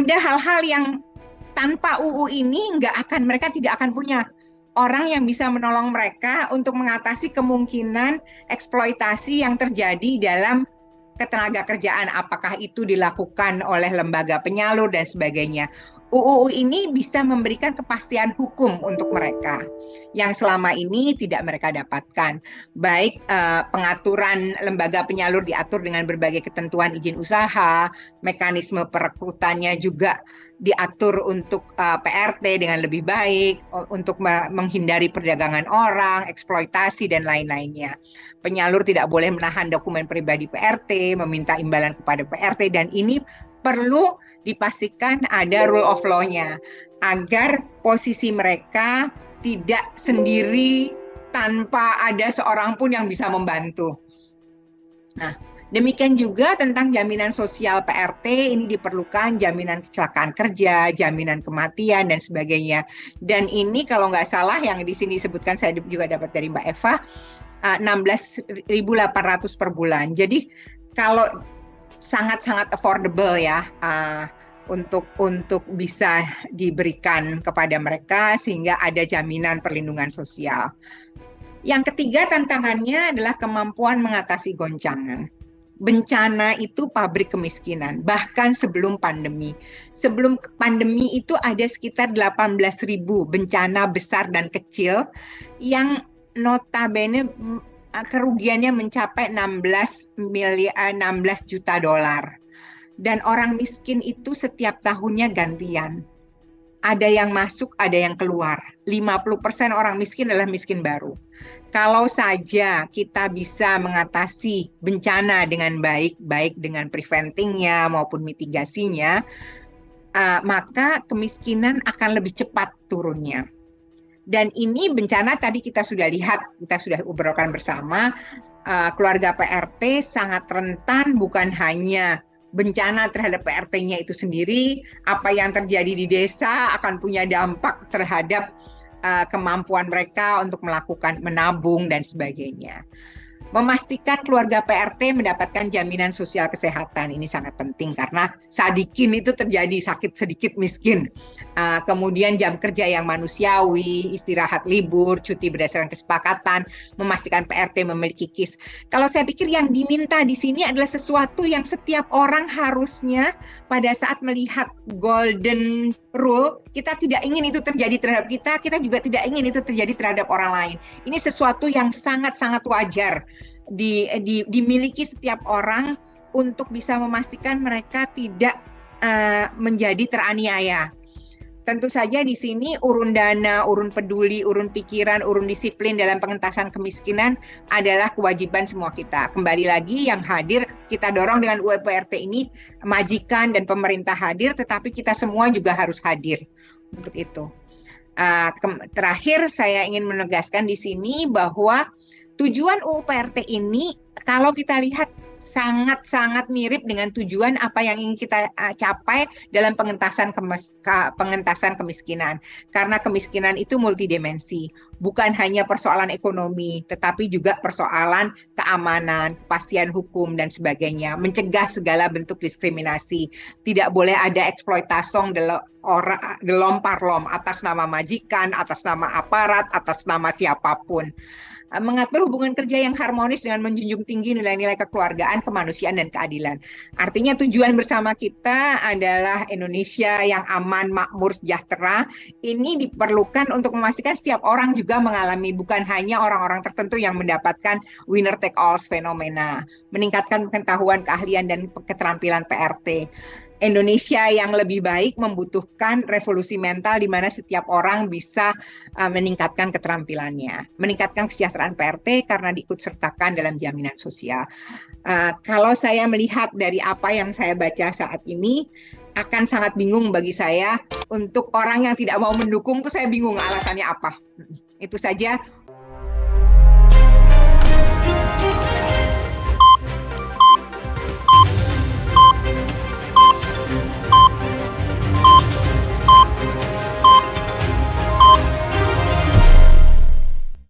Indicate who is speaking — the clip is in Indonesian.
Speaker 1: ada hal-hal yang tanpa UU ini mereka tidak akan punya orang yang bisa menolong mereka untuk mengatasi kemungkinan eksploitasi yang terjadi dalam ketenaga kerjaan, apakah itu dilakukan oleh lembaga penyalur dan sebagainya. UU ini bisa memberikan kepastian hukum untuk mereka yang selama ini tidak mereka dapatkan. Baik pengaturan lembaga penyalur diatur dengan berbagai ketentuan izin usaha, mekanisme perekrutannya juga diatur untuk PRT dengan lebih baik, untuk menghindari perdagangan orang, eksploitasi, dan lain-lainnya. Penyalur tidak boleh menahan dokumen pribadi PRT, meminta imbalan kepada PRT, dan ini perlu dipastikan ada rule of law-nya, agar posisi mereka tidak sendiri tanpa ada seorang pun yang bisa membantu. Nah, demikian juga tentang jaminan sosial PRT, ini diperlukan jaminan kecelakaan kerja, jaminan kematian, dan sebagainya. Dan ini kalau nggak salah yang di sini disebutkan, saya juga dapat dari Mbak Eva, 16.800 per bulan. Jadi kalau sangat-sangat affordable ya untuk bisa diberikan kepada mereka sehingga ada jaminan perlindungan sosial. Yang ketiga tantangannya adalah kemampuan mengatasi goncangan. Bencana itu pabrik kemiskinan, bahkan sebelum pandemi. Sebelum pandemi itu ada sekitar 18.000 bencana besar dan kecil yang notabene kerugiannya mencapai 16 juta dolar. Dan orang miskin itu setiap tahunnya gantian. Ada yang masuk, ada yang keluar. 50% orang miskin adalah miskin baru. Kalau saja kita bisa mengatasi bencana dengan baik, baik dengan preventingnya maupun mitigasinya, maka kemiskinan akan lebih cepat turunnya. Dan ini bencana tadi kita sudah lihat, kita sudah obrolkan bersama, keluarga PRT sangat rentan bukan hanya bencana terhadap PRT-nya itu sendiri, apa yang terjadi di desa akan punya dampak terhadap kemampuan mereka untuk melakukan menabung dan sebagainya. Memastikan keluarga PRT mendapatkan jaminan sosial kesehatan ini sangat penting karena sadikin itu terjadi sakit sedikit miskin. Kemudian jam kerja yang manusiawi, istirahat libur, cuti berdasarkan kesepakatan, memastikan PRT memiliki KIS. Kalau saya pikir yang diminta di sini adalah sesuatu yang setiap orang harusnya pada saat melihat golden rule, kita tidak ingin itu terjadi terhadap kita, kita juga tidak ingin itu terjadi terhadap orang lain. Ini sesuatu yang sangat-sangat wajar dimiliki setiap orang untuk bisa memastikan mereka tidak menjadi teraniaya. Tentu saja di sini urun dana, urun peduli, urun pikiran, urun disiplin dalam pengentasan kemiskinan adalah kewajiban semua kita. Kembali lagi yang hadir kita dorong dengan UPRT ini, majikan dan pemerintah hadir, tetapi kita semua juga harus hadir untuk itu. Terakhir saya ingin menegaskan di sini bahwa tujuan UPRT ini kalau kita lihat sangat-sangat mirip dengan tujuan apa yang ingin kita capai dalam pengentasan kemiskinan. Karena kemiskinan itu multidimensi, bukan hanya persoalan ekonomi, tetapi juga persoalan keamanan, kepastian hukum, dan sebagainya. Mencegah segala bentuk diskriminasi. Tidak boleh ada eksploitasi delom parlom atas nama majikan, atas nama aparat, atas nama siapapun. Mengatur hubungan kerja yang harmonis dengan menjunjung tinggi nilai-nilai kekeluargaan, kemanusiaan, dan keadilan. Artinya tujuan bersama kita adalah Indonesia yang aman, makmur, sejahtera. Ini diperlukan untuk memastikan setiap orang juga mengalami, bukan hanya orang-orang tertentu yang mendapatkan winner take all fenomena. Meningkatkan pengetahuan, keahlian, dan keterampilan PRT. Indonesia yang lebih baik membutuhkan revolusi mental di mana setiap orang bisa meningkatkan keterampilannya, meningkatkan kesejahteraan PRT karena diikutsertakan dalam jaminan sosial. Kalau saya melihat dari apa yang saya baca saat ini, akan sangat bingung bagi saya untuk orang yang tidak mau mendukung, tuh saya bingung alasannya apa. Itu saja.